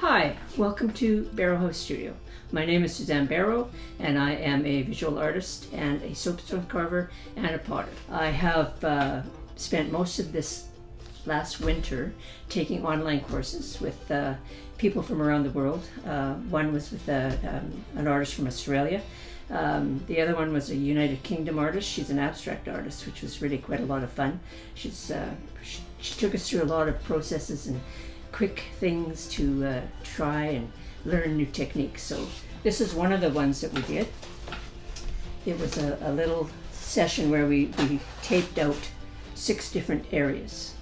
Hi, welcome to Barrow House Studio. My name is Suzanne Barrow and I am a visual artist and a soapstone carver and a potter. I have spent most of this last winter taking online courses with people from around the world. One was with an artist from Australia. The other one was a United Kingdom artist. She's an abstract artist, which was really quite a lot of fun. She took us through a lot of processes and quick things to try and learn new techniques. So this is one of the ones that we did. It was a little session where we taped out 6 different areas,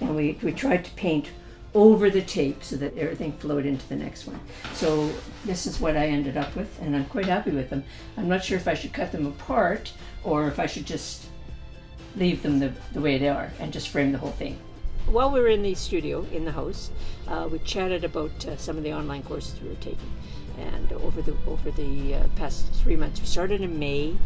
and we tried to paint over the tape so that everything flowed into the next one. So this is what I ended up with, and I'm quite happy with them. I'm not sure if I should cut them apart or if I should just leave them the way they are and just frame the whole thing. While we were in the studio, in the house, we chatted about some of the online courses we were taking. And over the past 3 months, we started in May,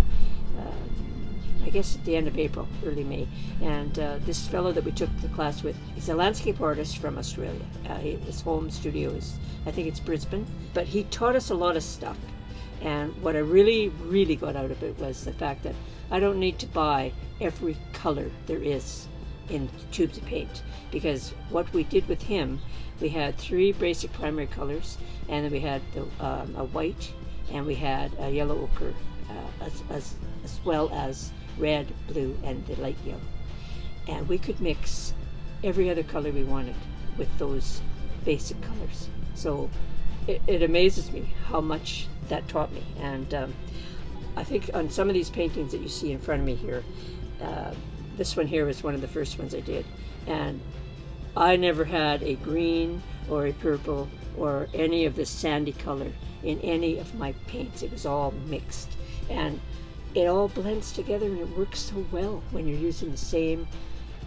I guess at the end of April, early May. And this fellow that we took the class with, he's a landscape artist from Australia. His home studio is, I think it's Brisbane. But he taught us a lot of stuff. And what I really, really got out of it was the fact that I don't need to buy every color there is in tubes of paint, because what we did with him, we had 3 basic primary colors, and then we had a white, and we had a yellow ochre, as well as red, blue, and the light yellow. And we could mix every other color we wanted with those basic colors. So it amazes me how much that taught me. And I think on some of these paintings that you see in front of me here, this one here was one of the first ones I did, and I never had a green or a purple or any of this sandy color in any of my paints. It was all mixed, and it all blends together, and it works so well when you're using the same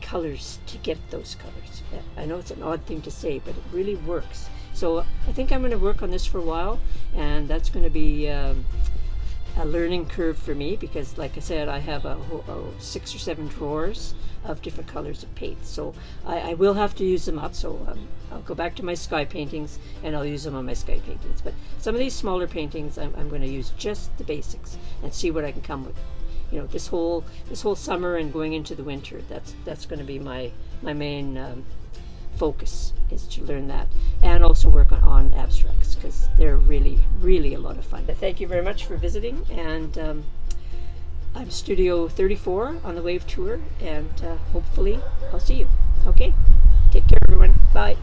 colors to get those colors. I know it's an odd thing to say, but it really works. So I think I'm going to work on this for a while, and that's going to be a learning curve for me, because like I said, I have a 6 or 7 drawers of different colors of paint, so I will have to use them up. So I'll go back to my sky paintings and I'll use them on my sky paintings, but some of these smaller paintings I'm going to use just the basics and see what I can come with. You know, this whole summer and going into the winter, that's going to be my main focus, is to learn that, and also work on abstracts, because they're really, really a lot of fun. Thank you very much for visiting, and I'm Studio 34 on the Wave Tour, and hopefully I'll see you. Okay, take care everyone, bye.